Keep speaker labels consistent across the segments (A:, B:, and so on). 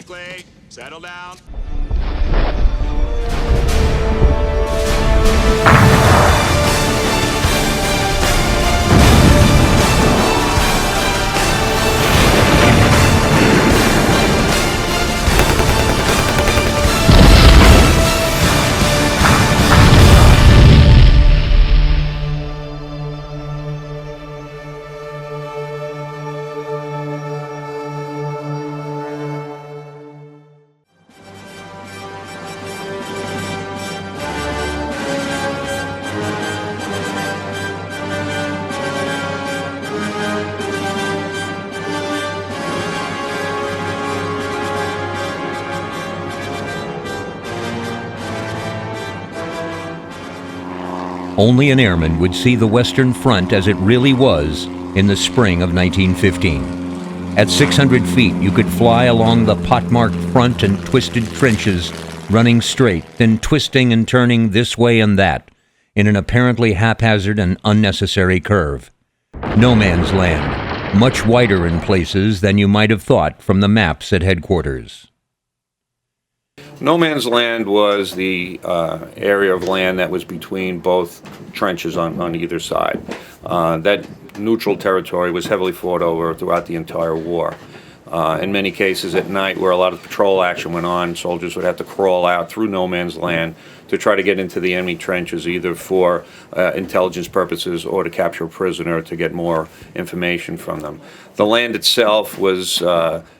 A: quickly. Settle down.
B: Only an airman would see the Western Front as it really was in the spring of 1915. At 600 feet, you could fly along the pockmarked front and twisted trenches, running straight, then twisting and turning this way and that, in an apparently haphazard and unnecessary curve. No man's land, much wider in places than you might have thought from the maps at headquarters.
C: No man's land was the area of land that was between both trenches on either side. That neutral territory was heavily fought over throughout the entire war. In many cases at night, where a lot of patrol action went on, soldiers would have to crawl out through no man's land to try to get into the enemy trenches, either for intelligence purposes or to capture a prisoner to get more information from them. The land itself was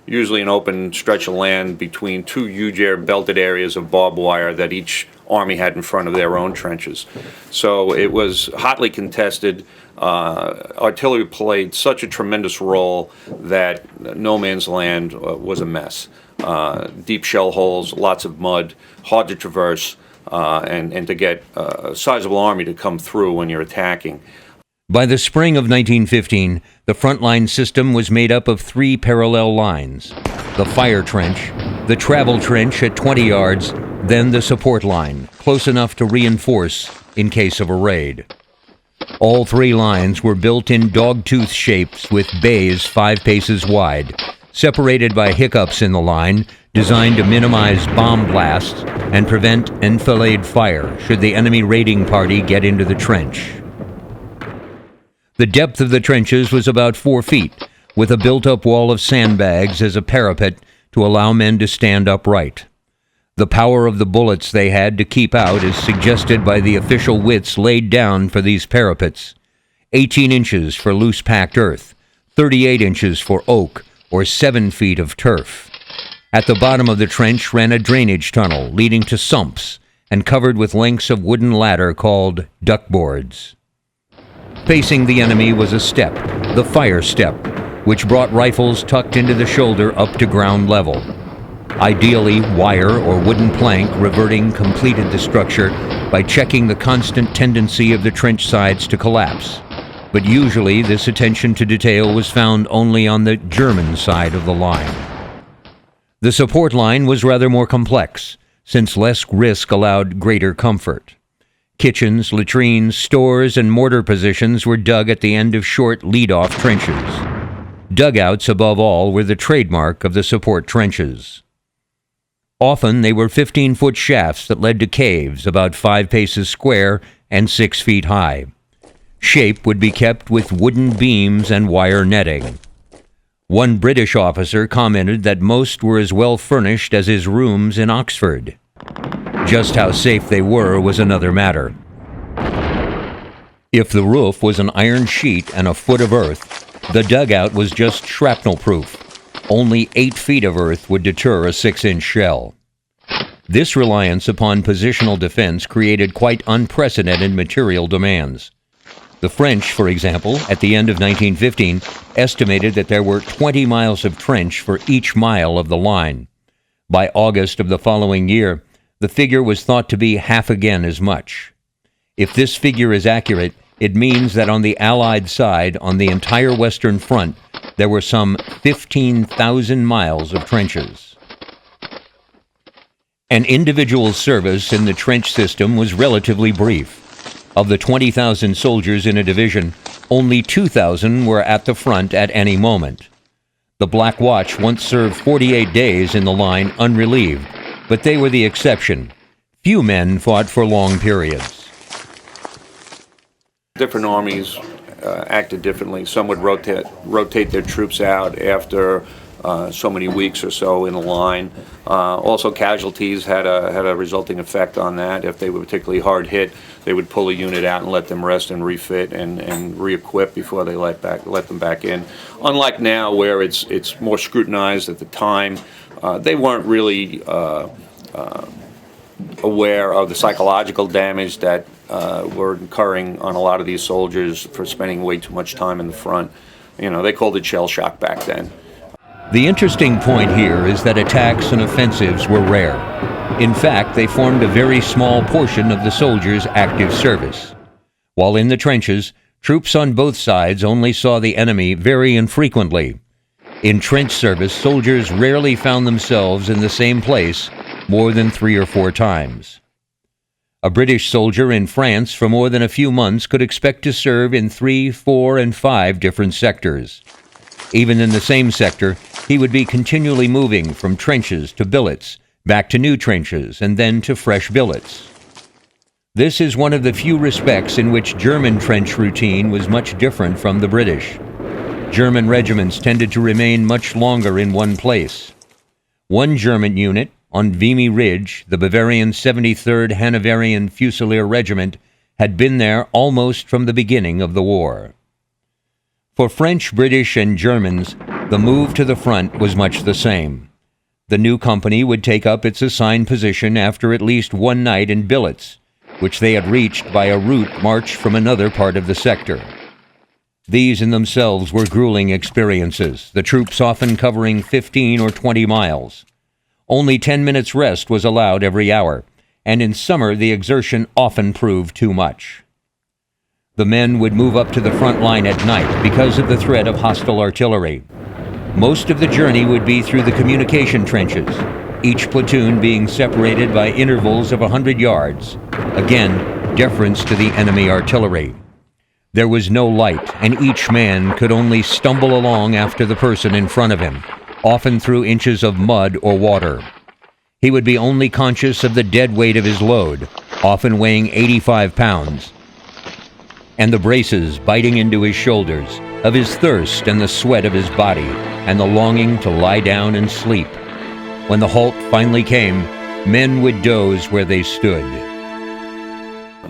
C: usually an open stretch of land between two huge belted areas of barbed wire that each army had in front of their own trenches. So it was hotly contested. Artillery played such a tremendous role that no man's land was a mess. Deep shell holes, lots of mud, hard to traverse, and to get a sizable army to come through when you're attacking.
B: By the spring of 1915, the front line system was made up of 3 parallel lines: the fire trench, the travel trench at 20 yards, then the support line, close enough to reinforce in case of a raid. All 3 lines were built in dogtooth shapes with bays 5 paces wide, separated by hiccups in the line, designed to minimize bomb blasts and prevent enfilade fire should the enemy raiding party get into the trench. The depth of the trenches was about 4 feet, with a built-up wall of sandbags as a parapet to allow men to stand upright. The power of the bullets they had to keep out is suggested by the official widths laid down for these parapets: 18 inches for loose-packed earth, 38 inches for oak, or 7 feet of turf. At the bottom of the trench ran a drainage tunnel leading to sumps and covered with lengths of wooden ladder called duckboards. Facing the enemy was a step, the fire step, which brought rifles tucked into the shoulder up to ground level. Ideally, wire or wooden plank reverting completed the structure by checking the constant tendency of the trench sides to collapse. But usually this attention to detail was found only on the German side of the line. The support line was rather more complex, since less risk allowed greater comfort. Kitchens, latrines, stores, and mortar positions were dug at the end of short lead-off trenches. Dugouts, above all, were the trademark of the support trenches. Often they were 15-foot shafts that led to caves about 5 paces square and 6 feet high. Shape would be kept with wooden beams and wire netting. One British officer commented that most were as well furnished as his rooms in Oxford. Just how safe they were was another matter. If the roof was an iron sheet and a foot of earth, the dugout was just shrapnel-proof. Only 8 feet of earth would deter a 6-inch shell. This reliance upon positional defense created quite unprecedented material demands. The French, for example, at the end of 1915, estimated that there were 20 miles of trench for each mile of the line. By August of the following year, the figure was thought to be half again as much. If this figure is accurate, it means that on the Allied side, on the entire Western Front, there were some 15,000 miles of trenches. An individual's service in the trench system was relatively brief. Of the 20,000 soldiers in a division, only 2,000 were at the front at any moment. The Black Watch once served 48 days in the line unrelieved, but they were the exception. Few men fought for long periods.
C: Different armies acted differently. Some would rotate their troops out after so many weeks or so in the line. Also, casualties had a resulting effect on that. If they were particularly hard hit, they would pull a unit out and let them rest and refit and re-equip before they let them back in. Unlike now, where it's more scrutinized at the time, they weren't really aware of the psychological damage that were incurring on a lot of these soldiers for spending way too much time in the front. You know, they called it shell shock back then.
B: The interesting point here is that attacks and offensives were rare. In fact, they formed a very small portion of the soldiers' active service. While in the trenches, troops on both sides only saw the enemy very infrequently. In trench service, soldiers rarely found themselves in the same place more than 3 or 4 times. A British soldier in France for more than a few months could expect to serve in 3, 4, and 5 different sectors. Even in the same sector, he would be continually moving from trenches to billets, back to new trenches, and then to fresh billets. This is one of the few respects in which German trench routine was much different from the British. German regiments tended to remain much longer in one place. One German unit, on Vimy Ridge, the Bavarian 73rd Hanoverian Fusilier Regiment, had been there almost from the beginning of the war. For French, British, and Germans, the move to the front was much the same. The new company would take up its assigned position after at least one night in billets, which they had reached by a route marched from another part of the sector. These in themselves were grueling experiences, the troops often covering 15 or 20 miles. Only 10 minutes rest was allowed every hour, and in summer the exertion often proved too much. The men would move up to the front line at night because of the threat of hostile artillery. Most of the journey would be through the communication trenches, each platoon being separated by intervals of 100 yards. Again, deference to the enemy artillery. There was no light, and each man could only stumble along after the person in front of him, often through inches of mud or water. He would be only conscious of the dead weight of his load, often weighing 85 pounds, and the braces biting into his shoulders, of his thirst and the sweat of his body, and the longing to lie down and sleep. When the halt finally came, men would doze where they stood.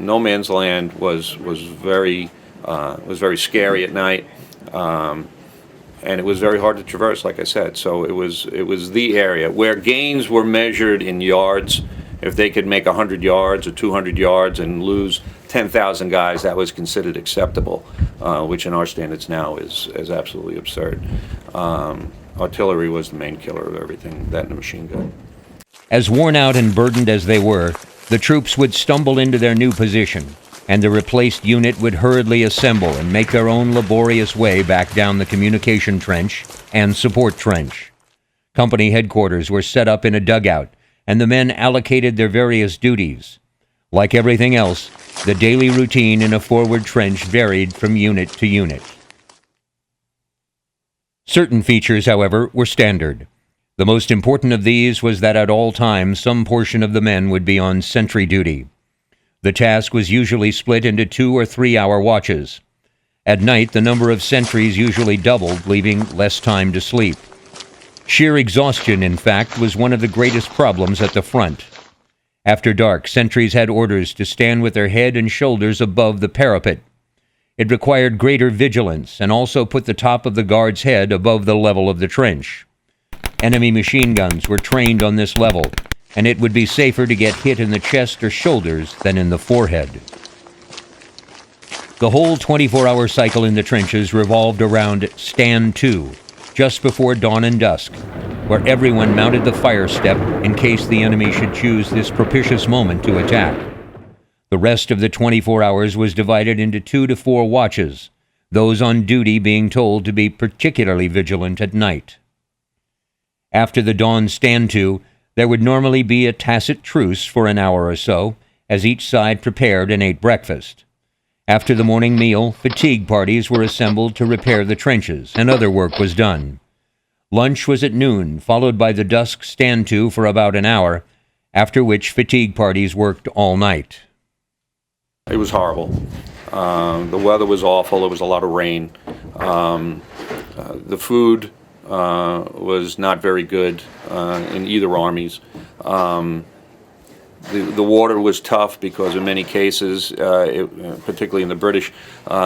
C: No man's land was very scary at night, and it was very hard to traverse, like I said. So it was the area where gains were measured in yards. If they could make 100 yards or 200 yards and lose 10,000 guys, that was considered acceptable, which in our standards now is absolutely absurd. Artillery was the main killer of everything, that and the machine gun.
B: As worn out and burdened as they were, the troops would stumble into their new position, and the replaced unit would hurriedly assemble and make their own laborious way back down the communication trench and support trench. Company headquarters were set up in a dugout, and the men allocated their various duties. Like everything else, the daily routine in a forward trench varied from unit to unit. Certain features, however, were standard. The most important of these was that at all times some portion of the men would be on sentry duty. The task was usually split into 2 or 3 hour watches. At night, the number of sentries usually doubled, leaving less time to sleep. Sheer exhaustion, in fact, was one of the greatest problems at the front. After dark, sentries had orders to stand with their head and shoulders above the parapet. It required greater vigilance and also put the top of the guard's head above the level of the trench. Enemy machine guns were trained on this level, and it would be safer to get hit in the chest or shoulders than in the forehead. The whole 24-hour cycle in the trenches revolved around Stand 2, just before dawn and dusk, where everyone mounted the fire step in case the enemy should choose this propitious moment to attack. The rest of the 24 hours was divided into 2 to 4 watches, those on duty being told to be particularly vigilant at night. After the dawn stand to, there would normally be a tacit truce for an hour or so, as each side prepared and ate breakfast. After the morning meal, fatigue parties were assembled to repair the trenches, and other work was done. Lunch was at noon, followed by the dusk stand-to for about an hour, after which fatigue parties worked all night.
C: It was horrible. The weather was awful. There was a lot of rain. The food was not very good in either armies. The water was tough because in many cases, particularly in the British,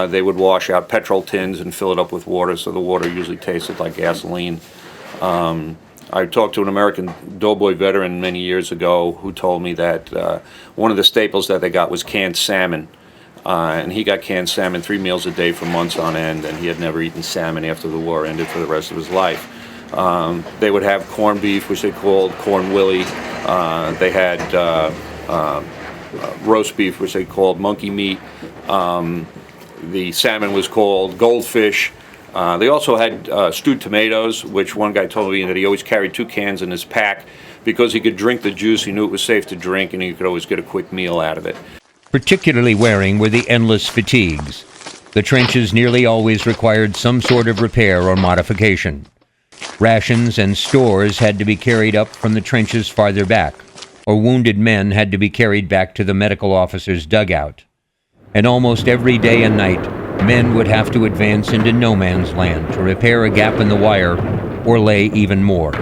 C: they would wash out petrol tins and fill it up with water, so the water usually tasted like gasoline. I talked to an American doughboy veteran many years ago who told me that one of the staples that they got was canned salmon. And he got canned salmon 3 meals a day for months on end, and he had never eaten salmon after the war ended for the rest of his life. They would have corned beef, which they called corn willy. They had roast beef, which they called monkey meat. The salmon was called goldfish. They also had stewed tomatoes, which one guy told me that he always carried 2 cans in his pack because he could drink the juice. He knew it was safe to drink, and he could always get a quick meal out of it.
B: Particularly wearing were the endless fatigues. The trenches nearly always required some sort of repair or modification. Rations and stores had to be carried up from the trenches farther back, or wounded men had to be carried back to the medical officer's dugout. And almost every day and night, men would have to advance into no man's land to repair a gap in the wire or lay even more.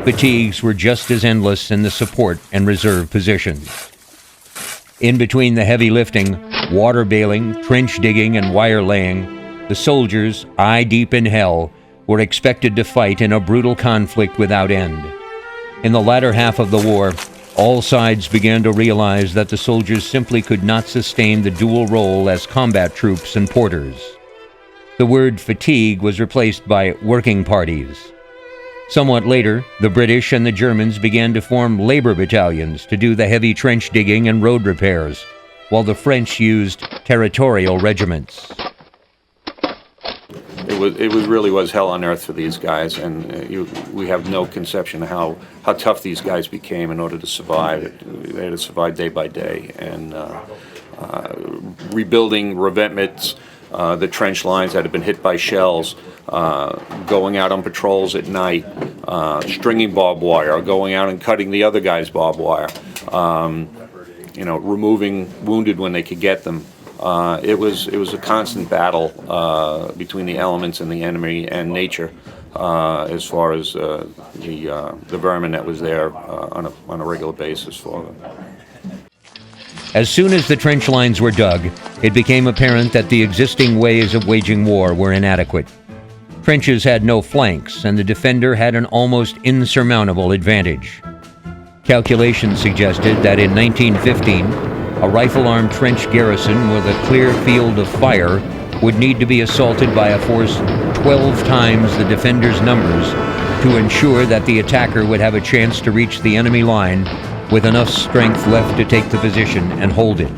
B: Fatigues were just as endless in the support and reserve positions. In between the heavy lifting, water bailing, trench digging, and wire laying, the soldiers, eye deep in hell, were expected to fight in a brutal conflict without end. In the latter half of the war, all sides began to realize that the soldiers simply could not sustain the dual role as combat troops and porters. The word fatigue was replaced by working parties. Somewhat later, the British and the Germans began to form labor battalions to do the heavy trench digging and road repairs, while the French used territorial regiments.
C: It really was hell on earth for these guys, and we have no conception of how tough these guys became in order to survive. They had to survive day by day, and rebuilding revetments, the trench lines that had been hit by shells, going out on patrols at night, stringing barbed wire, going out and cutting the other guy's barbed wire, removing wounded when they could get them. It was a constant battle between the elements and the enemy and nature, as far as the vermin that was there on a regular basis for them.
B: As soon as the trench lines were dug, it became apparent that the existing ways of waging war were inadequate. Trenches had no flanks, and the defender had an almost insurmountable advantage. Calculations suggested that in 1915, a rifle-armed trench garrison with a clear field of fire would need to be assaulted by a force 12 times the defenders' numbers to ensure that the attacker would have a chance to reach the enemy line with enough strength left to take the position and hold it.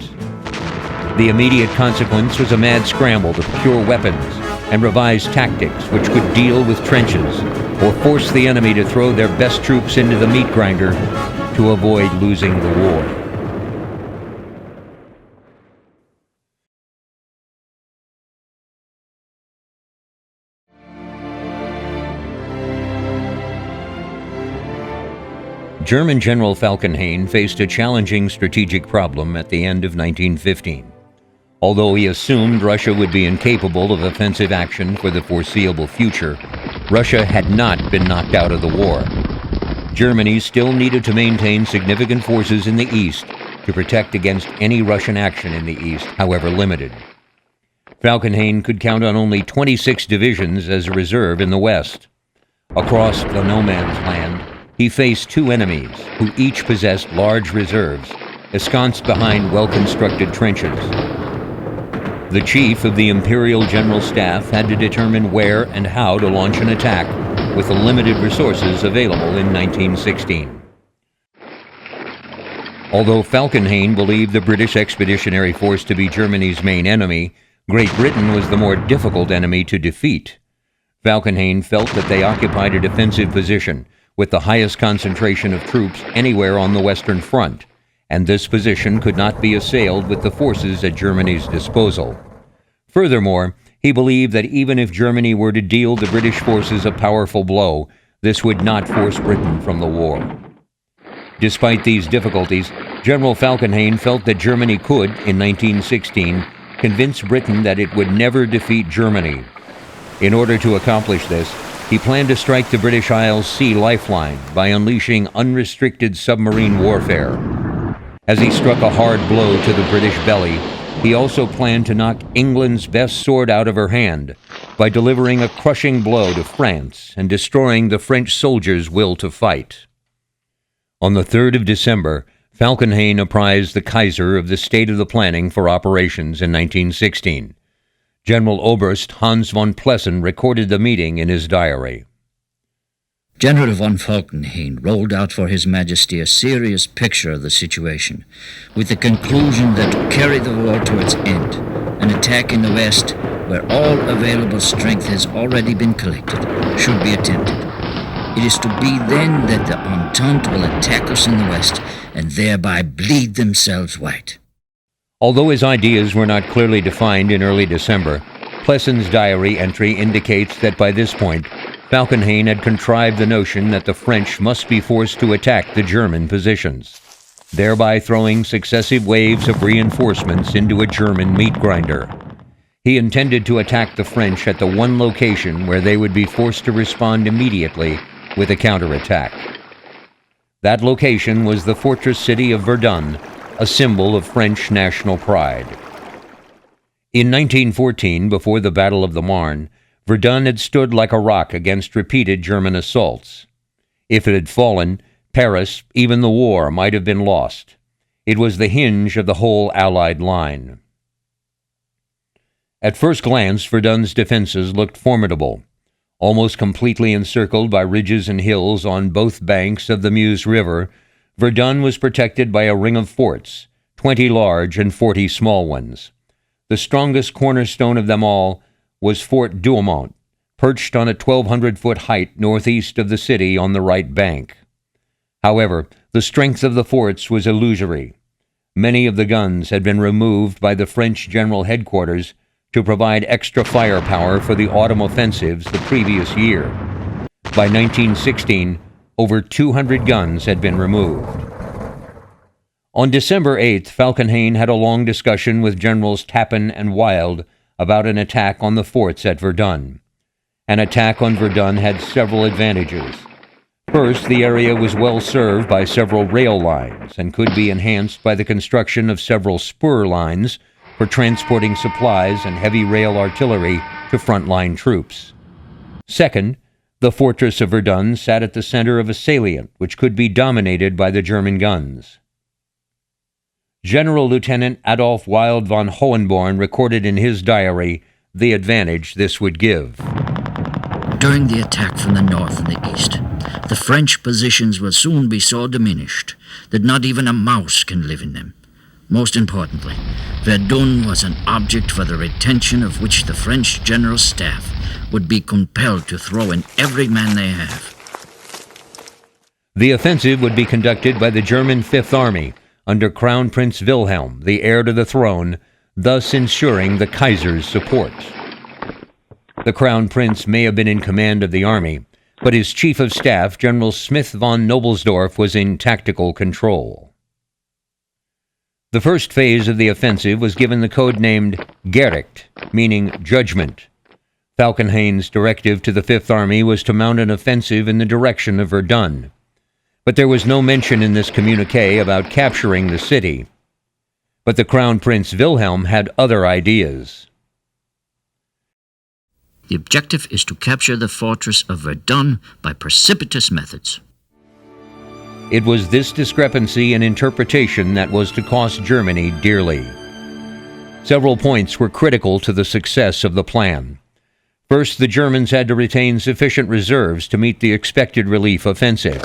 B: The immediate consequence was a mad scramble to procure weapons and revise tactics which could deal with trenches or force the enemy to throw their best troops into the meat grinder to avoid losing the war. German General Falkenhayn faced a challenging strategic problem at the end of 1915. Although he assumed Russia would be incapable of offensive action for the foreseeable future, Russia had not been knocked out of the war. Germany still needed to maintain significant forces in the east to protect against any Russian action in the east, however limited. Falkenhayn could count on only 26 divisions as a reserve in the west. Across the no man's land, he faced 2 enemies who each possessed large reserves, ensconced behind well-constructed trenches. The chief of the Imperial General Staff had to determine where and how to launch an attack with the limited resources available in 1916. Although Falkenhayn believed the British Expeditionary Force to be Germany's main enemy, Great Britain was the more difficult enemy to defeat. Falkenhayn felt that they occupied a defensive position with the highest concentration of troops anywhere on the Western Front, and this position could not be assailed with the forces at Germany's disposal. Furthermore, He believed that even if Germany were to deal the British forces a powerful blow, this would not force Britain from the war. Despite these difficulties, General Falkenhayn felt that Germany could, in 1916, convince Britain that it would never defeat Germany. In order to accomplish this, he planned to strike the British Isles sea lifeline by unleashing unrestricted submarine warfare. As he struck a hard blow to the British belly, he also planned to knock England's best sword out of her hand by delivering a crushing blow to France and destroying the French soldiers' will to fight. On the 3rd of December, Falkenhayn apprised the Kaiser of the state of the planning for operations in 1916. General Oberst Hans von Plessen recorded the meeting in his diary.
A: General von Falkenhayn rolled out for His Majesty a serious picture of the situation, with the conclusion that to carry the war to its end, an attack in the west, where all available strength has already been collected, should be attempted. It is to be then that the Entente will attack us in the west, and thereby bleed themselves white.
B: Although his ideas were not clearly defined in early December, Plessen's diary entry indicates that by this point, Falkenhayn had contrived the notion that the French must be forced to attack the German positions, thereby throwing successive waves of reinforcements into a German meat grinder. He intended to attack the French at the one location where they would be forced to respond immediately with a counterattack. That location was the fortress city of Verdun, a symbol of French national pride. In 1914, before the Battle of the Marne, Verdun had stood like a rock against repeated German assaults. If it had fallen, Paris, even the war, might have been lost. It was the hinge of the whole Allied line. At first glance, Verdun's defenses looked formidable. Almost completely encircled by ridges and hills on both banks of the Meuse River, Verdun was protected by a ring of forts, 20 large and 40 small ones. The strongest cornerstone of them all was Fort Douaumont, perched on a 1,200-foot height northeast of the city on the right bank. However, the strength of the forts was illusory. Many of the guns had been removed by the French General Headquarters to provide extra firepower for the autumn offensives the previous year. By 1916, over 200 guns had been removed. On December 8th, Falkenhayn had a long discussion with Generals Tappan and Wild about an attack on the forts at Verdun. An attack on Verdun had several advantages. First, the area was well served by several rail lines and could be enhanced by the construction of several spur lines for transporting supplies and heavy rail artillery to frontline troops. Second, the fortress of Verdun sat at the center of a salient which could be dominated by the German guns. General Lieutenant Adolf Wild von Hohenborn recorded in his diary the advantage this would give.
A: During the attack from the north and the east, the French positions will soon be so diminished that not even a mouse can live in them. Most importantly, Verdun was an object for the retention of which the French General Staff would be compelled to throw in every man they have.
B: The offensive would be conducted by the German Fifth Army under Crown Prince Wilhelm, the heir to the throne, thus ensuring the Kaiser's support. The Crown Prince may have been in command of the army, but his chief of staff, General Smith von Nobelsdorf, was in tactical control. The first phase of the offensive was given the code named Gericht, meaning judgment. Falkenhayn's directive to the Fifth Army was to mount an offensive in the direction of Verdun. But there was no mention in this communiqué about capturing the city. But the Crown Prince Wilhelm had other ideas.
A: The objective is to capture the fortress of Verdun by precipitous methods.
B: It was this discrepancy in interpretation that was to cost Germany dearly. Several points were critical to the success of the plan. First, the Germans had to retain sufficient reserves to meet the expected relief offensive.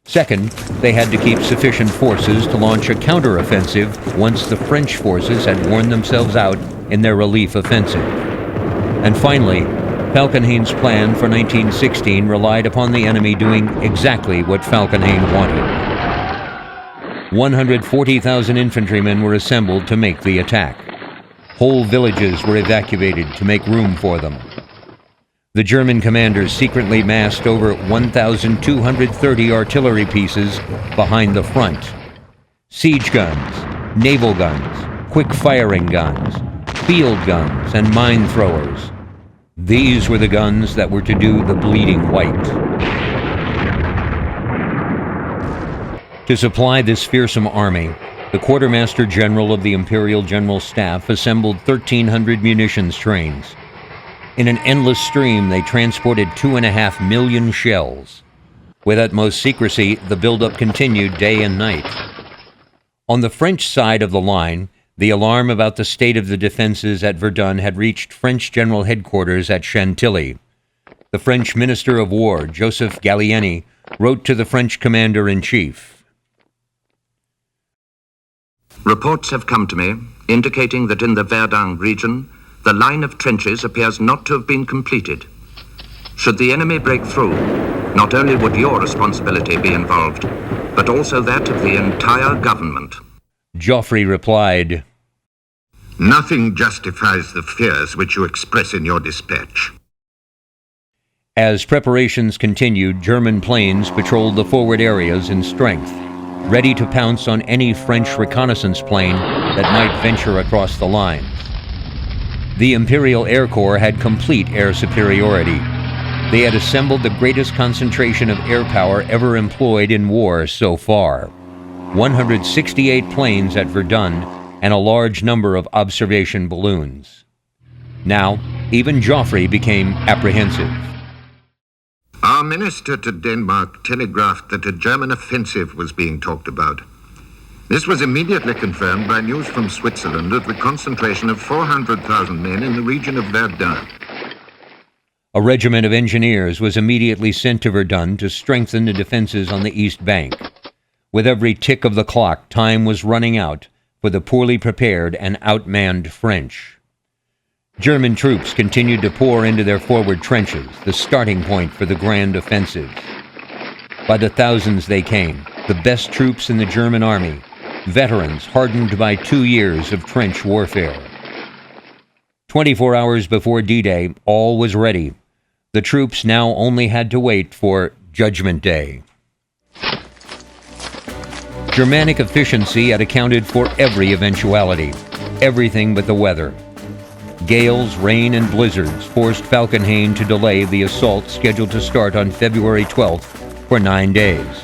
B: Second, they had to keep sufficient forces to launch a counteroffensive once the French forces had worn themselves out in their relief offensive. And finally, Falkenhayn's plan for 1916 relied upon the enemy doing exactly what Falkenhayn wanted. 140,000 infantrymen were assembled to make the attack. Whole villages were evacuated to make room for them. The German commanders secretly massed over 1,230 artillery pieces behind the front. Siege guns, naval guns, quick-firing guns, field guns, and mine throwers. These were the guns that were to do the bleeding white. To supply this fearsome army, the Quartermaster General of the Imperial General Staff assembled 1,300 munitions trains. In an endless stream, they transported 2.5 million shells. With utmost secrecy, the buildup continued day and night. On the French side of the line, the alarm about the state of the defenses at Verdun had reached French General Headquarters at Chantilly. The French Minister of War, Joseph Gallieni, wrote to the French Commander-in-Chief.
D: Reports have come to me indicating that in the Verdun region, the line of trenches appears not to have been completed. Should the enemy break through, not only would your responsibility be involved, but also that of the entire government.
B: Joffre replied,
E: Nothing justifies the fears which you express in your dispatch.
B: As preparations continued, German planes patrolled the forward areas in strength, ready to pounce on any French reconnaissance plane that might venture across the lines. The Imperial Air Corps had complete air superiority. They had assembled the greatest concentration of air power ever employed in war so far. 168 planes at Verdun and a large number of observation balloons. Now, even Joffre became apprehensive.
E: Our minister to Denmark telegraphed that a German offensive was being talked about. This was immediately confirmed by news from Switzerland of the concentration of 400,000 men in the region of Verdun.
B: A regiment of engineers was immediately sent to Verdun to strengthen the defenses on the east bank. With every tick of the clock, time was running out for the poorly prepared and outmanned French. German troops continued to pour into their forward trenches, the starting point for the grand offensive. By the thousands they came, the best troops in the German army, veterans hardened by 2 years of trench warfare. 24 hours before D-Day, all was ready. The troops now only had to wait for Judgment Day. Germanic efficiency had accounted for every eventuality, everything but the weather. Gales, rain, and blizzards forced Falkenhayn to delay the assault scheduled to start on February 12th for 9 days.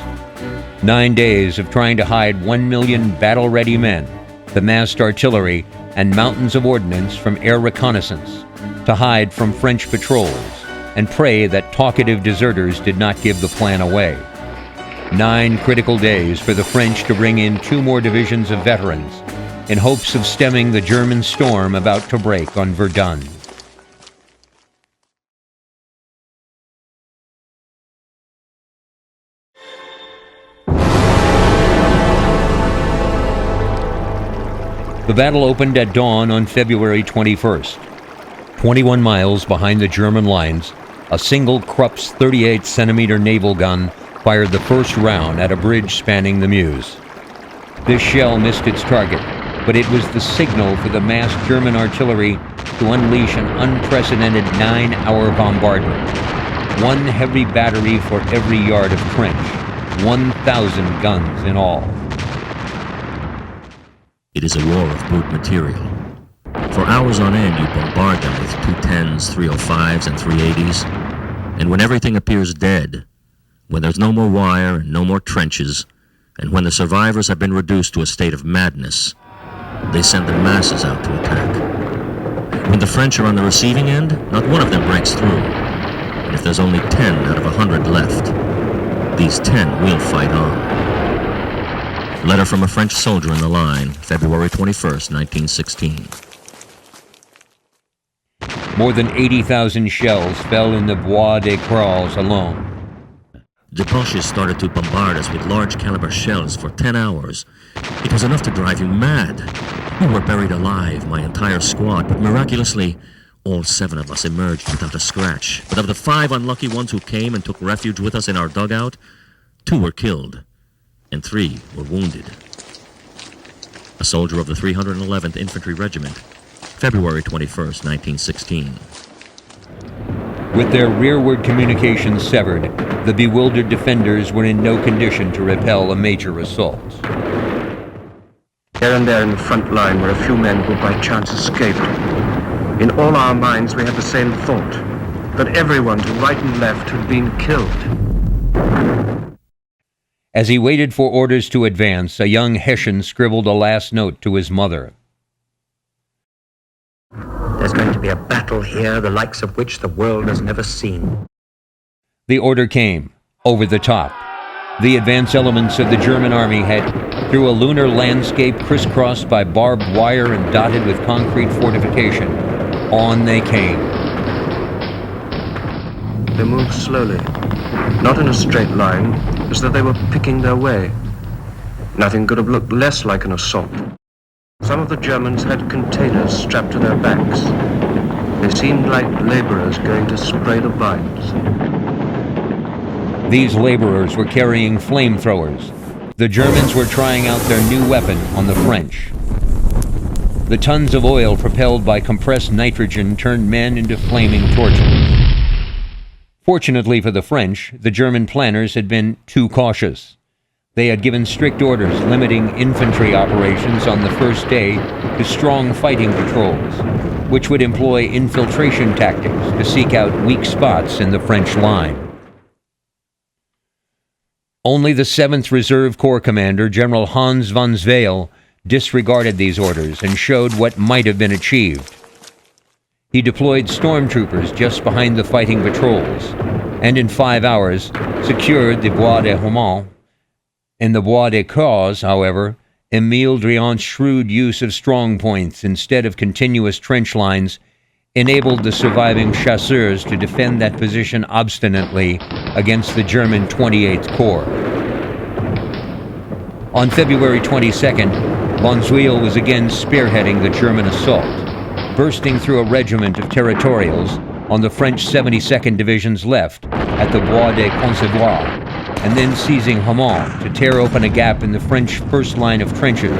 B: 9 days of trying to hide 1 million battle-ready men, the massed artillery, and mountains of ordnance from air reconnaissance, to hide from French patrols, and pray that talkative deserters did not give the plan away. 9 critical days for the French to bring in 2 more divisions of veterans, in hopes of stemming the German storm about to break on Verdun. The battle opened at dawn on February 21st. 21 miles behind the German lines, a single Krupp's 38-centimeter naval gun fired the first round at a bridge spanning the Meuse. This shell missed its target, but it was the signal for the massed German artillery to unleash an unprecedented 9-hour bombardment. 1 heavy battery for every yard of trench, 1,000 guns in all.
F: It is a war of brute material. For hours on end, you bombard them with 210s, 305s, and 380s. And when everything appears dead, when there's no more wire and no more trenches, and when the survivors have been reduced to a state of madness, they send the masses out to attack. When the French are on the receiving end, not one of them breaks through. And if there's only 10 out of 100 left, these 10 will fight on. Letter from a French soldier in the line, February 21st, 1916.
B: More than 80,000 shells fell in the Bois des Craux alone.
F: The Boches started to bombard us with large caliber shells for 10 hours. It was enough to drive you mad. We were buried alive, my entire squad, but miraculously, all 7 of us emerged without a scratch. But of the 5 unlucky ones who came and took refuge with us in our dugout, 2 were killed, and 3 were wounded. A soldier of the 311th Infantry Regiment, February 21st, 1916.
B: With their rearward communications severed, the bewildered defenders were in no condition to repel a major assault.
G: Here and there in the front line were a few men who by chance escaped. In all our minds we had the same thought, that everyone to right and left had been killed.
B: As he waited for orders to advance, a young Hessian scribbled a last note to his mother.
H: There's going to be a battle here, the likes of which the world has never seen.
B: The order came, over the top. The advance elements of the German army had, through a lunar landscape crisscrossed by barbed wire and dotted with concrete fortification, on they came.
G: They moved slowly, not in a straight line, as though they were picking their way. Nothing could have looked less like an assault. Some of the Germans had containers strapped to their backs. They seemed like laborers going to spray the vines.
B: These laborers were carrying flamethrowers. The Germans were trying out their new weapon on the French. The tons of oil propelled by compressed nitrogen turned men into flaming torches. Fortunately for the French, the German planners had been too cautious. They had given strict orders limiting infantry operations on the first day to strong fighting patrols, which would employ infiltration tactics to seek out weak spots in the French line. Only the 7th Reserve Corps commander, General Hans von Zweil, disregarded these orders and showed what might have been achieved. He deployed stormtroopers just behind the fighting patrols, and in 5 hours secured the Bois de Haumont. In the Bois des Caux, however, Émile Driant's shrewd use of strong points instead of continuous trench lines enabled the surviving chasseurs to defend that position obstinately against the German 28th Corps. On February 22nd, von Zweil was again spearheading the German assault, bursting through a regiment of territorials on the French 72nd Division's left at the Bois des Concevois, and then seizing Haumont to tear open a gap in the French first line of trenches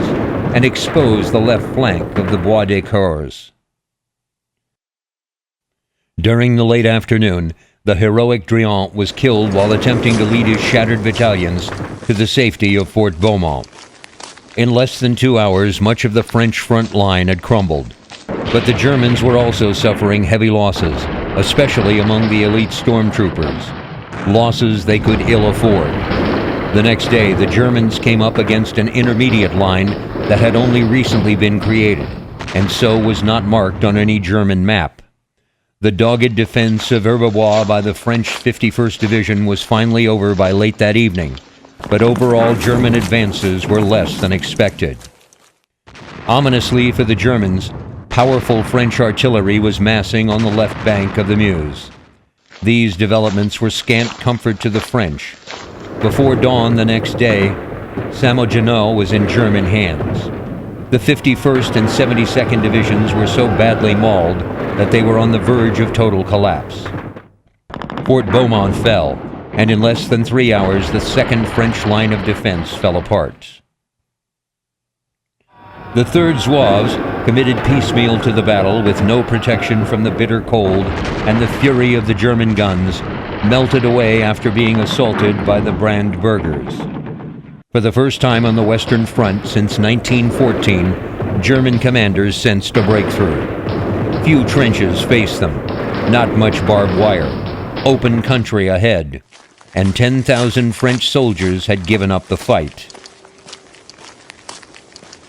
B: and expose the left flank of the Bois des Caux. During the late afternoon, the heroic Driant was killed while attempting to lead his shattered battalions to the safety of Fort Douaumont. In less than 2 hours, much of the French front line had crumbled, but the Germans were also suffering heavy losses, especially among the elite stormtroopers. Losses they could ill afford. The next day, the Germans came up against an intermediate line that had only recently been created, and so was not marked on any German map. The dogged defense of Verbois by the French 51st Division was finally over by late that evening, but overall German advances were less than expected. Ominously for the Germans, powerful French artillery was massing on the left bank of the Meuse. These developments were scant comfort to the French. Before dawn the next day, Saint-Maginot was in German hands. The 51st and 72nd Divisions were so badly mauled that they were on the verge of total collapse. Fort Douaumont fell, and in less than 3 hours, the second French line of defense fell apart. The 3rd Zouaves committed piecemeal to the battle with no protection from the bitter cold, and the fury of the German guns melted away after being assaulted by the Brandbergers. For the first time on the Western Front since 1914, German commanders sensed a breakthrough. Few trenches faced them, not much barbed wire, open country ahead, and 10,000 French soldiers had given up the fight.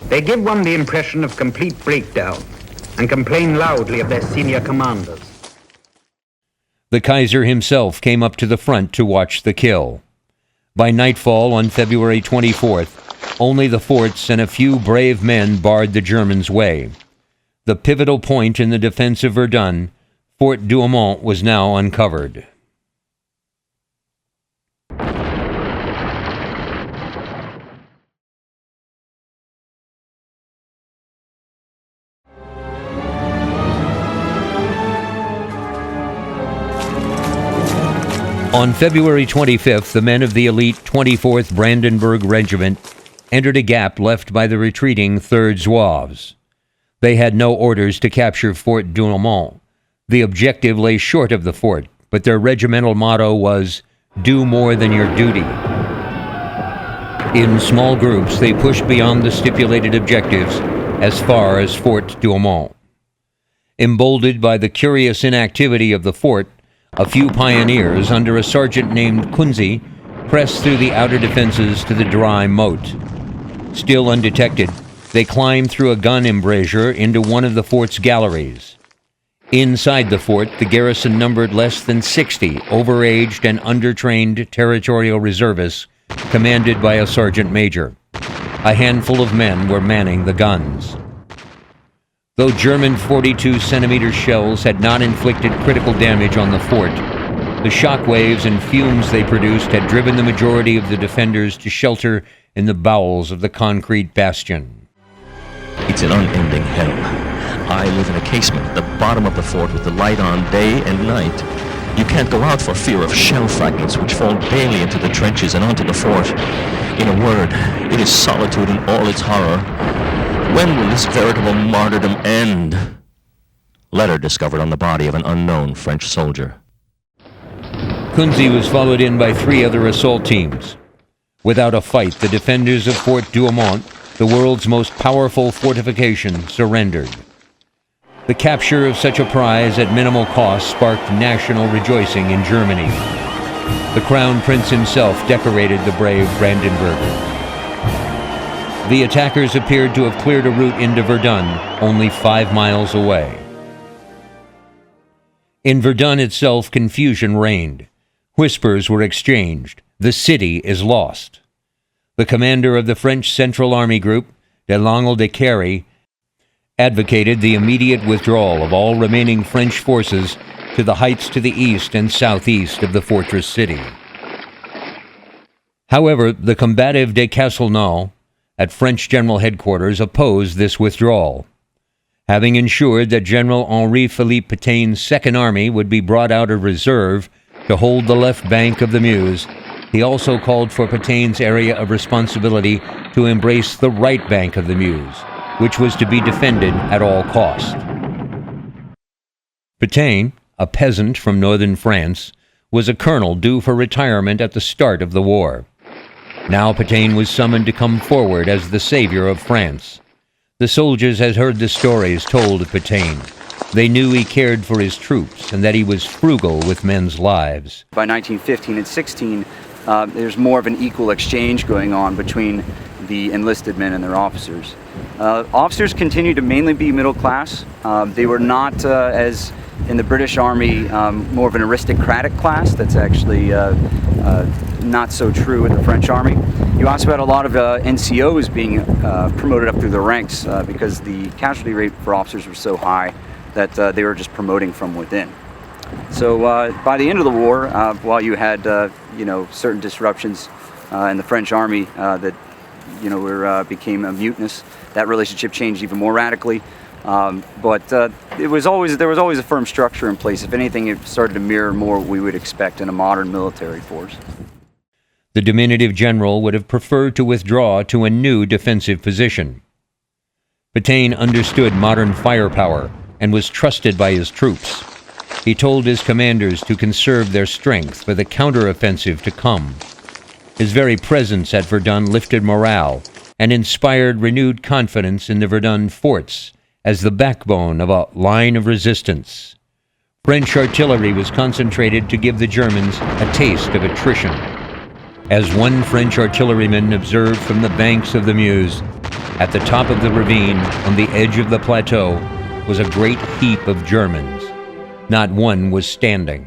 H: They give one the impression of complete breakdown and complain loudly of their senior commanders.
B: The Kaiser himself came up to the front to watch the kill. By nightfall on February 24th, only the forts and a few brave men barred the Germans' way. The pivotal point in the defense of Verdun, Fort Douaumont, was now uncovered. On February 25th, the men of the elite 24th Brandenburg Regiment entered a gap left by the retreating 3rd Zouaves. They had no orders to capture Fort Douaumont. The objective lay short of the fort, but their regimental motto was, "Do more than your duty." In small groups, they pushed beyond the stipulated objectives as far as Fort Douaumont. Emboldened by the curious inactivity of the fort, a few pioneers, under a sergeant named Kunze, pressed through the outer defenses to the dry moat. Still undetected, they climbed through a gun embrasure into one of the fort's galleries. Inside the fort, the garrison numbered less than 60 overaged and undertrained territorial reservists, commanded by a sergeant major. A handful of men were manning the guns. Though German 42-centimeter shells had not inflicted critical damage on the fort, the shock waves and fumes they produced had driven the majority of the defenders to shelter in the bowels of the concrete bastion.
F: It's an unending hell. I live in a casement at the bottom of the fort with the light on day and night. You can't go out for fear of shell fragments which fall daily into the trenches and onto the fort. In a word, it is solitude in all its horror. When will this veritable martyrdom end? Letter discovered on the body of an unknown French soldier.
B: Kunze was followed in by 3 other assault teams. Without a fight, the defenders of Fort Douaumont, the world's most powerful fortification, surrendered. The capture of such a prize at minimal cost sparked national rejoicing in Germany. The Crown Prince himself decorated the brave Brandenburger. The attackers appeared to have cleared a route into Verdun, only 5 miles away. In Verdun itself, confusion reigned. Whispers were exchanged. The city is lost. The commander of the French Central Army Group, de Langle de Carry, advocated the immediate withdrawal of all remaining French forces to the heights to the east and southeast of the fortress city. However, the combative de Castelnau at French General Headquarters opposed this withdrawal. Having ensured that General Henri-Philippe Petain's Second Army would be brought out of reserve to hold the left bank of the Meuse, he also called for Petain's area of responsibility to embrace the right bank of the Meuse, which was to be defended at all cost. Petain, a peasant from northern France, was a colonel due for retirement at the start of the war. Now Petain was summoned to come forward as the savior of France. The soldiers had heard the stories told of Petain. They knew he cared for his troops and that he was frugal with men's lives.
I: By 1915 and 16, there's more of an equal exchange going on between the enlisted men and their officers. Officers continued to mainly be middle class. They were not, as in the British Army, more of an aristocratic class. That's actually not so true in the French Army. You also had a lot of NCOs being promoted up through the ranks because the casualty rate for officers was so high that they were just promoting from within. So by the end of the war, while you had certain disruptions in the French Army that became mutinous, that relationship changed even more radically. But there was always a firm structure in place. If anything, it started to mirror more what we would expect in a modern military force.
B: The diminutive general would have preferred to withdraw to a new defensive position. Petain understood modern firepower and was trusted by his troops. He told his commanders to conserve their strength for the counteroffensive to come. His very presence at Verdun lifted morale and inspired renewed confidence in the Verdun forts as the backbone of a line of resistance. French artillery was concentrated to give the Germans a taste of attrition. As one French artilleryman observed from the banks of the Meuse, at the top of the ravine on the edge of the plateau was a great heap of Germans. Not one was standing.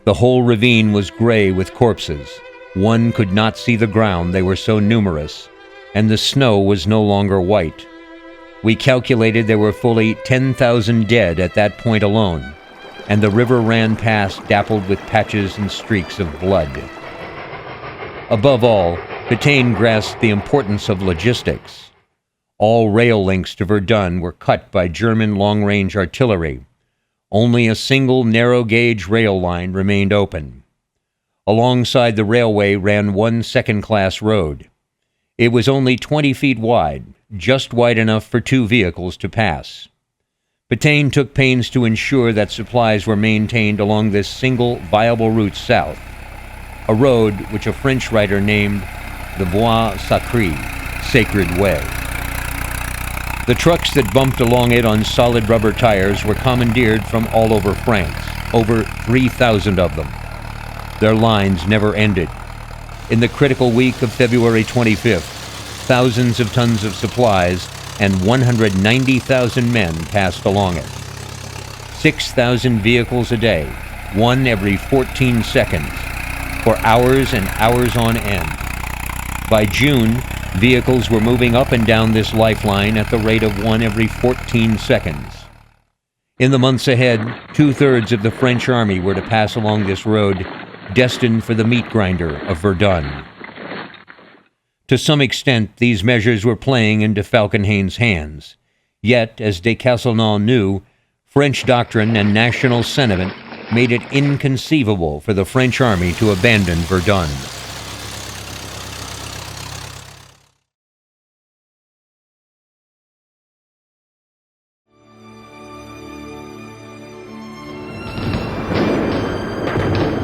B: The whole ravine was gray with corpses. One could not see the ground, they were so numerous, and the snow was no longer white. We calculated there were fully 10,000 dead at that point alone, and the river ran past dappled with patches and streaks of blood. Above all, Petain grasped the importance of logistics. All rail links to Verdun were cut by German long-range artillery. Only a single narrow-gauge rail line remained open. Alongside the railway ran one second-class road. It was only 20 feet wide, just wide enough for 2 vehicles to pass. Pétain took pains to ensure that supplies were maintained along this single viable route south, a road which a French writer named the Voie Sacrée, Sacred Way. The trucks that bumped along it on solid rubber tires were commandeered from all over France, over 3,000 of them. Their lines never ended. In the critical week of February 25th, thousands of tons of supplies and 190,000 men passed along it. 6,000 vehicles a day, one every 14 seconds, for hours and hours on end. By June, vehicles were moving up and down this lifeline at the rate of one every 14 seconds. In the months ahead, 2/3 of the French army were to pass along this road, destined for the meat grinder of Verdun. To some extent, these measures were playing into Falkenhayn's hands. Yet, as de Castelnau knew, French doctrine and national sentiment made it inconceivable for the French army to abandon Verdun.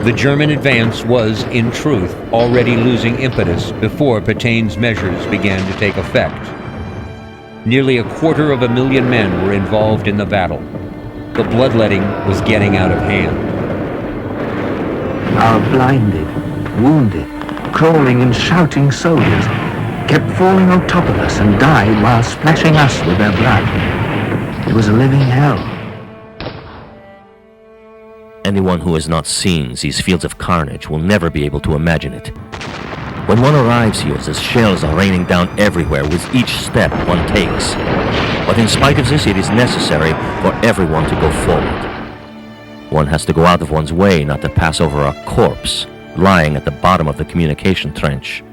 B: The German advance was, in truth, already losing impetus before Pétain's measures began to take effect. Nearly 250,000 men were involved in the battle. The bloodletting was getting out of hand.
J: Our blinded, wounded, crawling and shouting soldiers kept falling on top of us and died while splashing us with their blood. It was a living hell.
F: Anyone who has not seen these fields of carnage will never be able to imagine it. When one arrives here, the shells are raining down everywhere with each step one takes. But in spite of this, it is necessary for everyone to go forward. One has to go out of one's way not to pass over a corpse lying at the bottom of the communication trench.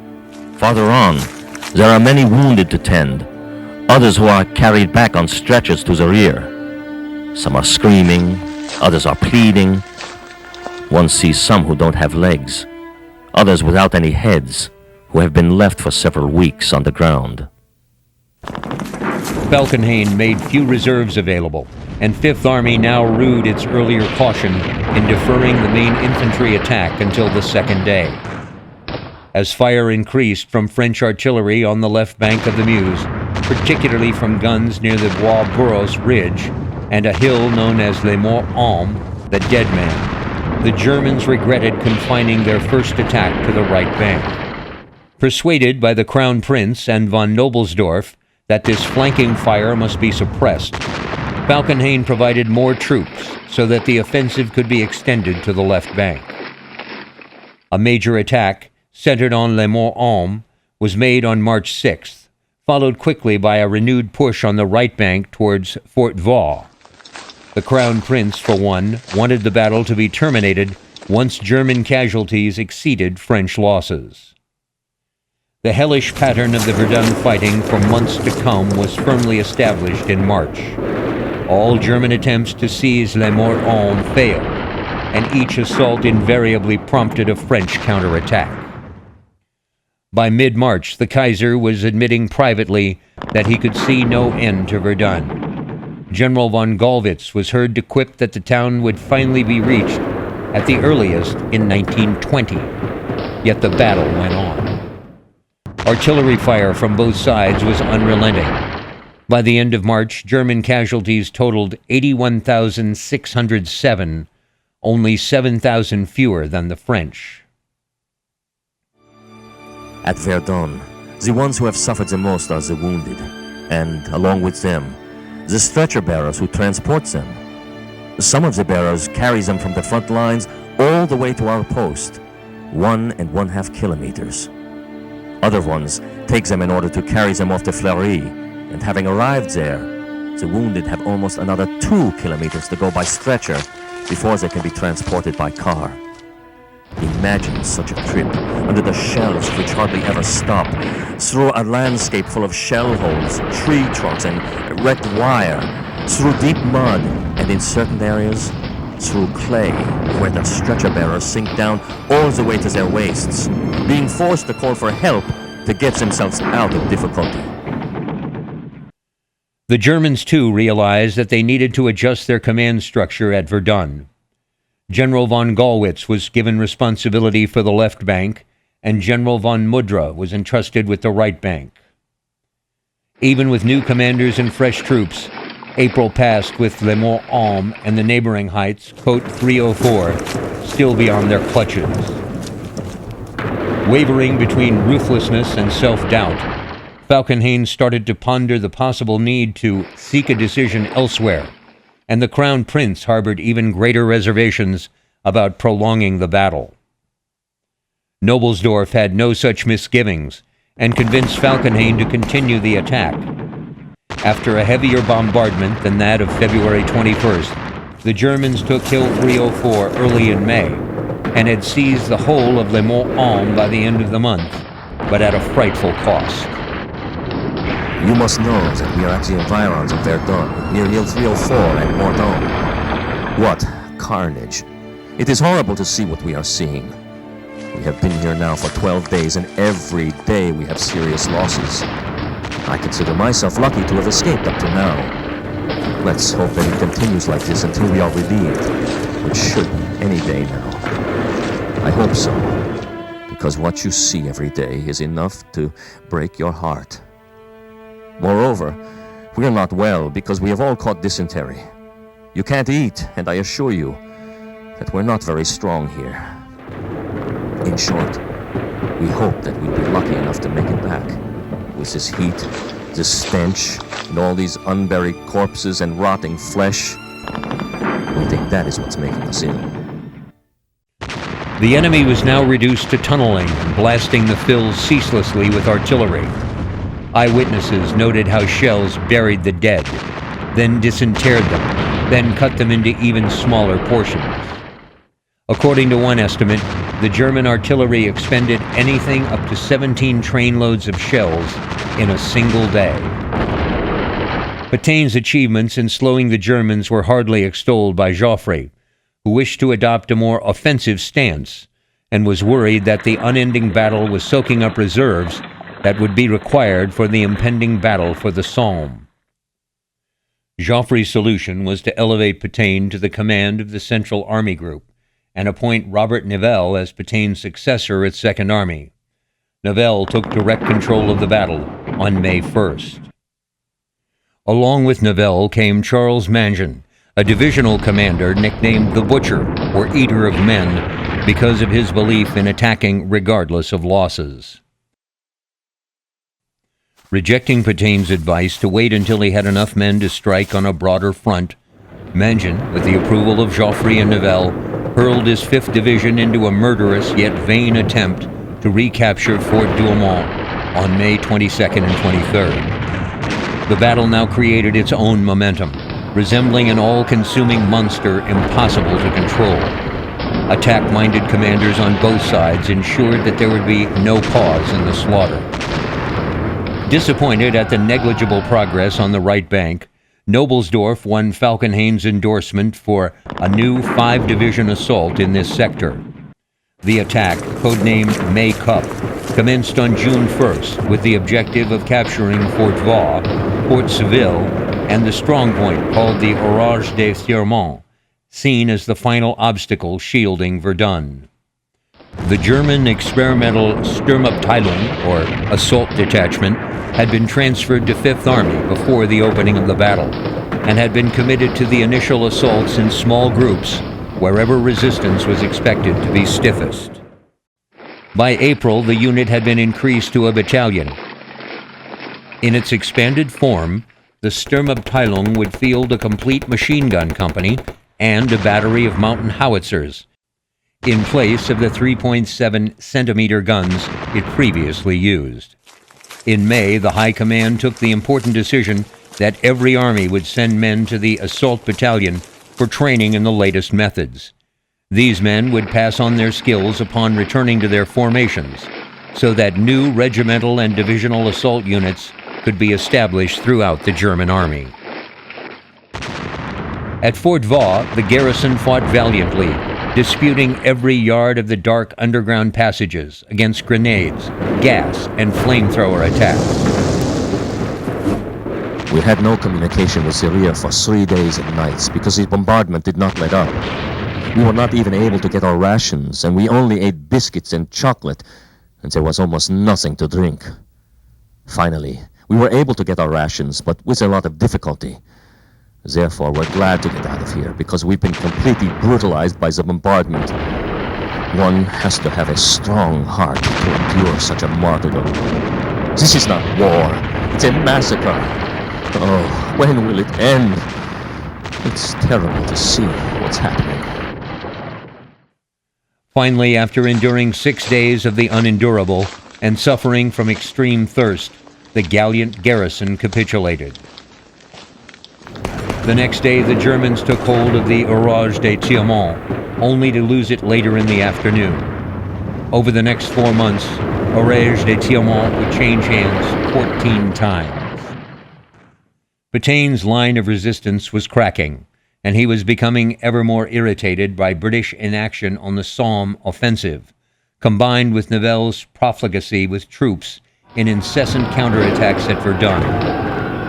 F: Farther on, there are many wounded to tend, others who are carried back on stretchers to the rear. Some are screaming, others are pleading. One sees some who don't have legs, others without any heads, who have been left for several weeks on the ground.
B: Falkenhayn made few reserves available, and Fifth Army now rued its earlier caution in deferring the main infantry attack until the second day. As fire increased from French artillery on the left bank of the Meuse, particularly from guns near the Bois-Bourros ridge and a hill known as Les Morts-Hommes, the Dead Man, the Germans regretted confining their first attack to the right bank. Persuaded by the Crown Prince and von Knobelsdorff that this flanking fire must be suppressed, Falkenhayn provided more troops so that the offensive could be extended to the left bank. A major attack, centered on Les Morts-Hommes, was made on March 6th, followed quickly by a renewed push on the right bank towards Fort Douaumont. The Crown Prince, for one, wanted the battle to be terminated once German casualties exceeded French losses. The hellish pattern of the Verdun fighting for months to come was firmly established in March. All German attempts to seize Les Morts-Hommes failed, and each assault invariably prompted a French counterattack. By mid-March, the Kaiser was admitting privately that he could see no end to Verdun. General von Gallwitz was heard to quip that the town would finally be reached at the earliest in 1920. Yet the battle went on. Artillery fire from both sides was unrelenting. By the end of March, German casualties totaled 81,607, only 7,000 fewer than the French.
F: At Verdun, the ones who have suffered the most are the wounded, and, along with them, the stretcher bearers who transport them. Some of the bearers carry them from the front lines all the way to our post, 1.5 kilometers. Other ones take them in order to carry them off to Fleury, and having arrived there, the wounded have almost another 2 kilometers to go by stretcher before they can be transported by car. Imagine such a trip under the shells which hardly ever stop, through a landscape full of shell holes, tree trunks, and wrecked wire, through deep mud, and in certain areas, through clay, where the stretcher bearers sink down all the way to their waists, being forced to call for help to get themselves out of difficulty.
B: The Germans, too, realized that they needed to adjust their command structure at Verdun. General von Gallwitz was given responsibility for the left bank, and General von Mudra was entrusted with the right bank. Even with new commanders and fresh troops, April passed with Le Mont-Homme and the neighboring heights, Côte 304, still beyond their clutches. Wavering between ruthlessness and self-doubt, Falkenhayn started to ponder the possible need to seek a decision elsewhere, and the Crown Prince harbored even greater reservations about prolonging the battle. Noblesdorf had no such misgivings and convinced Falkenhayn to continue the attack. After a heavier bombardment than that of February 21st, the Germans took Hill 304 early in May and had seized the whole of Le Mont-Homme by the end of the month, but at a frightful cost.
F: You must know that we are at the environs of Verdun, near Hill 304 and Mordaunt. What carnage! It is horrible to see what we are seeing. We have been here now for 12 days, and every day we have serious losses. I consider myself lucky to have escaped up to now. Let's hope that it continues like this until we are relieved, which should be any day now. I hope so, because what you see every day is enough to break your heart. Moreover, we are not well because we have all caught dysentery. You can't eat, and I assure you that we're not very strong here. In short, we hope that we'll be lucky enough to make it back. With this heat, this stench, and all these unburied corpses and rotting flesh, we think that is what's making us ill.
B: The enemy was now reduced to tunneling and blasting the fills ceaselessly with artillery. Eyewitnesses noted how shells buried the dead, then disinterred them, then cut them into even smaller portions. According to one estimate, the German artillery expended anything up to 17 trainloads of shells in a single day. Petain's achievements in slowing the Germans were hardly extolled by Joffre, who wished to adopt a more offensive stance and was worried that the unending battle was soaking up reserves that would be required for the impending battle for the Somme. Joffre's solution was to elevate Pétain to the command of the Central Army Group and appoint Robert Nivelle as Pétain's successor at Second Army. Nivelle took direct control of the battle on May 1st. Along with Nivelle came Charles Mangin, a divisional commander nicknamed the Butcher, or Eater of Men, because of his belief in attacking regardless of losses. Rejecting Pétain's advice to wait until he had enough men to strike on a broader front, Mangin, with the approval of Joffre and Nivelle, hurled his 5th Division into a murderous yet vain attempt to recapture Fort Douaumont on May 22nd and 23rd. The battle now created its own momentum, resembling an all-consuming monster impossible to control. Attack-minded commanders on both sides ensured that there would be no pause in the slaughter. Disappointed at the negligible progress on the right bank, Noblesdorf won Falkenhayn's endorsement for a new 5-division assault in this sector. The attack, codenamed May Cup, commenced on June 1st with the objective of capturing Fort Vaux, Fort Seville, and the strongpoint called the Orage des Thiermont, seen as the final obstacle shielding Verdun. The German experimental Sturmabteilung, or assault detachment, had been transferred to Fifth Army before the opening of the battle, and had been committed to the initial assaults in small groups wherever resistance was expected to be stiffest. By April, the unit had been increased to a battalion. In its expanded form, the Sturmabteilung would field a complete machine gun company and a battery of mountain howitzers, in place of the 3.7-centimeter guns it previously used. In May, the High Command took the important decision that every army would send men to the assault battalion for training in the latest methods. These men would pass on their skills upon returning to their formations, so that new regimental and divisional assault units could be established throughout the German army. At Fort Vaux, the garrison fought valiantly, disputing every yard of the dark underground passages against grenades, gas and flamethrower attacks.
F: We had no communication with Syria for 3 days and nights because the bombardment did not let up. We were not even able to get our rations, and we only ate biscuits and chocolate, and there was almost nothing to drink. Finally, we were able to get our rations, but with a lot of difficulty. Therefore, we're glad to get out of here because we've been completely brutalized by the bombardment. One has to have a strong heart to endure such a martyrdom. This is not war. It's a massacre. Oh, when will it end? It's terrible to see what's happening.
B: Finally, after enduring 6 days of the unendurable and suffering from extreme thirst, the gallant garrison capitulated. The next day, the Germans took hold of the Feuerherd de Douaumont, only to lose it later in the afternoon. Over the next 4 months, Feuerherd de Douaumont would change hands 14 times. Pétain's line of resistance was cracking, and he was becoming ever more irritated by British inaction on the Somme offensive, combined with Nivelle's profligacy with troops in incessant counterattacks at Verdun.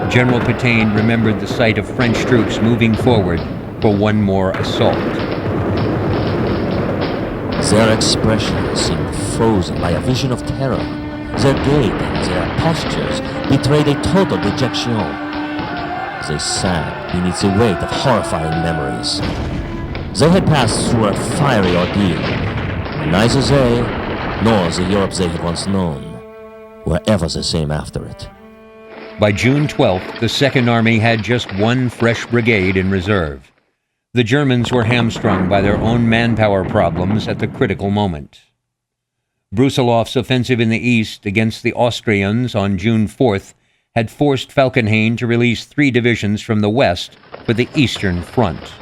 B: General Pétain remembered the sight of French troops moving forward for one more assault.
F: Their expressions seemed frozen by a vision of terror. Their gait and their postures betrayed a total dejection. They sank beneath the weight of horrifying memories. They had passed through a fiery ordeal. Neither they, nor the Europe they had once known, were ever the same after it.
B: By June 12th, the Second Army had just one fresh brigade in reserve. The Germans were hamstrung by their own manpower problems at the critical moment. Brusilov's offensive in the east against the Austrians on June 4th had forced Falkenhayn to release 3 divisions from the west for the Eastern Front.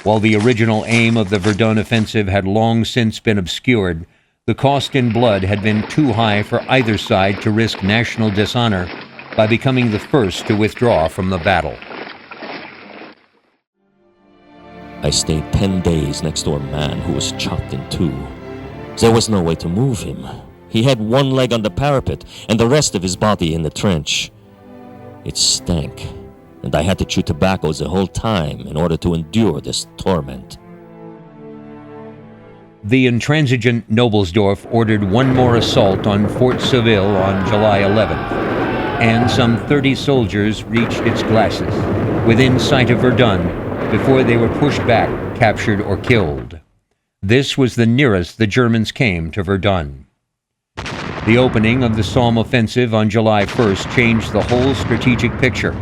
B: While the original aim of the Verdun offensive had long since been obscured, the cost in blood had been too high for either side to risk national dishonor by becoming the first to withdraw from the battle.
F: I stayed 10 days next to a man who was chopped in 2. There was no way to move him. He had one leg on the parapet and the rest of his body in the trench. It stank, and I had to chew tobacco the whole time in order to endure this torment.
B: The intransigent Noblesdorff ordered one more assault on Fort Seville on July 11th. And some 30 soldiers reached its glacis, within sight of Verdun, before they were pushed back, captured, or killed. This was the nearest the Germans came to Verdun. The opening of the Somme offensive on July 1st changed the whole strategic picture,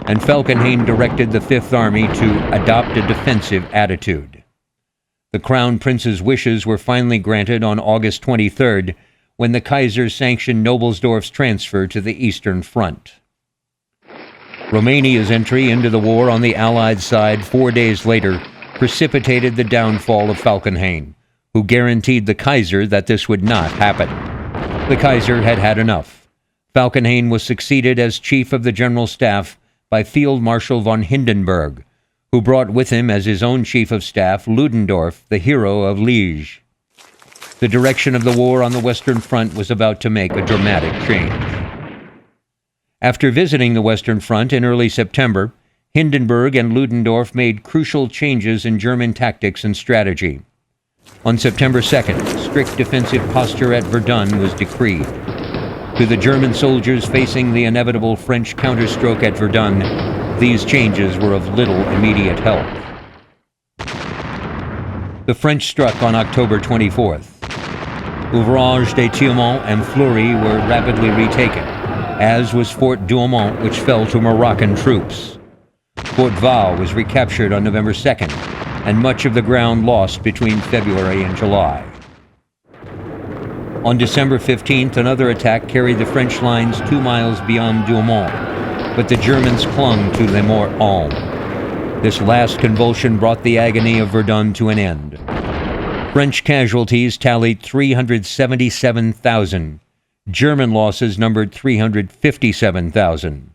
B: and Falkenhayn directed the Fifth Army to adopt a defensive attitude. The Crown Prince's wishes were finally granted on August 23rd, when the Kaiser sanctioned Noblesdorff's transfer to the Eastern Front. Romania's entry into the war on the Allied side 4 days later precipitated the downfall of Falkenhayn, who guaranteed the Kaiser that this would not happen. The Kaiser had had enough. Falkenhayn was succeeded as Chief of the General Staff by Field Marshal von Hindenburg, who brought with him as his own Chief of Staff Ludendorff, the hero of Liege. The direction of the war on the Western Front was about to make a dramatic change. After visiting the Western Front in early September, Hindenburg and Ludendorff made crucial changes in German tactics and strategy. On September 2nd, strict defensive posture at Verdun was decreed. To the German soldiers facing the inevitable French counterstroke at Verdun, these changes were of little immediate help. The French struck on October 24th. Feuerherd de Douaumont and Fleury were rapidly retaken, as was Fort Douaumont, which fell to Moroccan troops. Fort Vaux was recaptured on November 2nd, and much of the ground lost between February and July. On December 15th, another attack carried the French lines 2 miles beyond Douaumont, but the Germans clung to Le Mort-Alme. This last convulsion brought the agony of Verdun to an end. French casualties tallied 377,000. German losses numbered 357,000.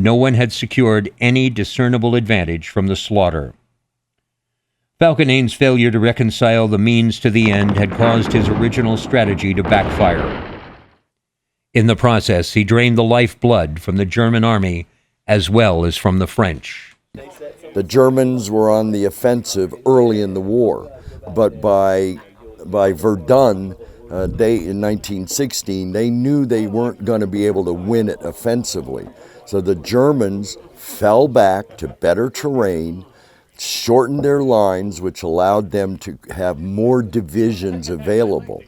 B: No one had secured any discernible advantage from the slaughter. Falkenhayn's failure to reconcile the means to the end had caused his original strategy to backfire. In the process, he drained the lifeblood from the German army as well as from the French.
K: The Germans were on the offensive early in the war, but by Verdun, in 1916, they knew they weren't going to be able to win it offensively. So the Germans fell back to better terrain, shortened their lines, which allowed them to have more divisions available.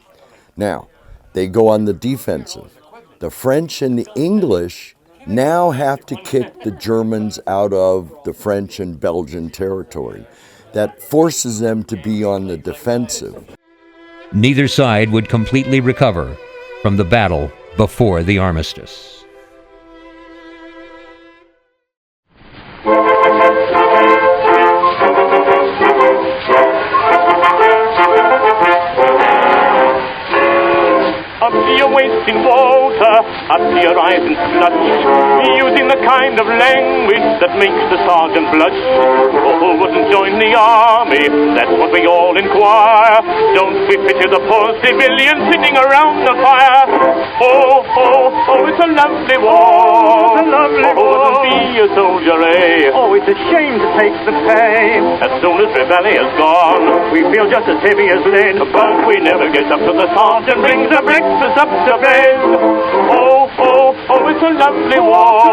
K: Now, they go on the defensive. The French and the English now have to kick the Germans out of the French and Belgian territory. That forces them to be on the defensive.
B: Neither side would completely recover from the battle before the armistice.
L: Up to your waist in water, up to your eyes in sludge, using the kind of language that makes the sergeant blush. Oh, wouldn't join the army, that's what we all inquire. Don't we picture the poor civilians sitting around the fire? Oh, oh, oh, it's a lovely war. It's a lovely war. Wouldn't be a soldier, eh? Oh, it's a shame to take the pain. As soon as the valley is gone, we feel just as heavy as lead, but we never get up to the sergeant brings the breakfast up to bed. Oh, oh, oh, it's a lovely war.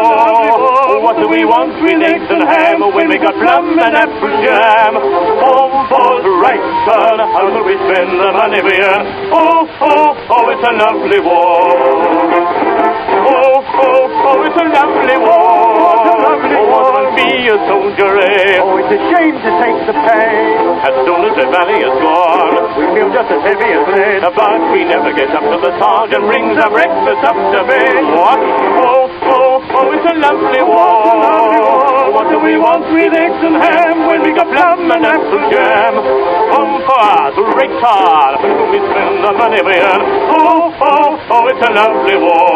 L: Oh, what do we want with eggs and ham when we got plum and apple jam? Oh, balls right, son, how do we spend the money we earn? Oh, oh, oh, it's a lovely war. Oh, oh, oh, it's a lovely war. Oh, what will be a soldier, eh? Oh, it's a shame to take the pain. As soon as the valley is gone, we feel just as heavy as lead, but we never get up to the sergeant brings our breakfast up to bed. What? Oh, oh, oh, it's a lovely war. What do we want with eggs and ham when we got plum and apple jam? Fast, retard, we spend the money we earn. Oh, oh, oh, it's a lovely war.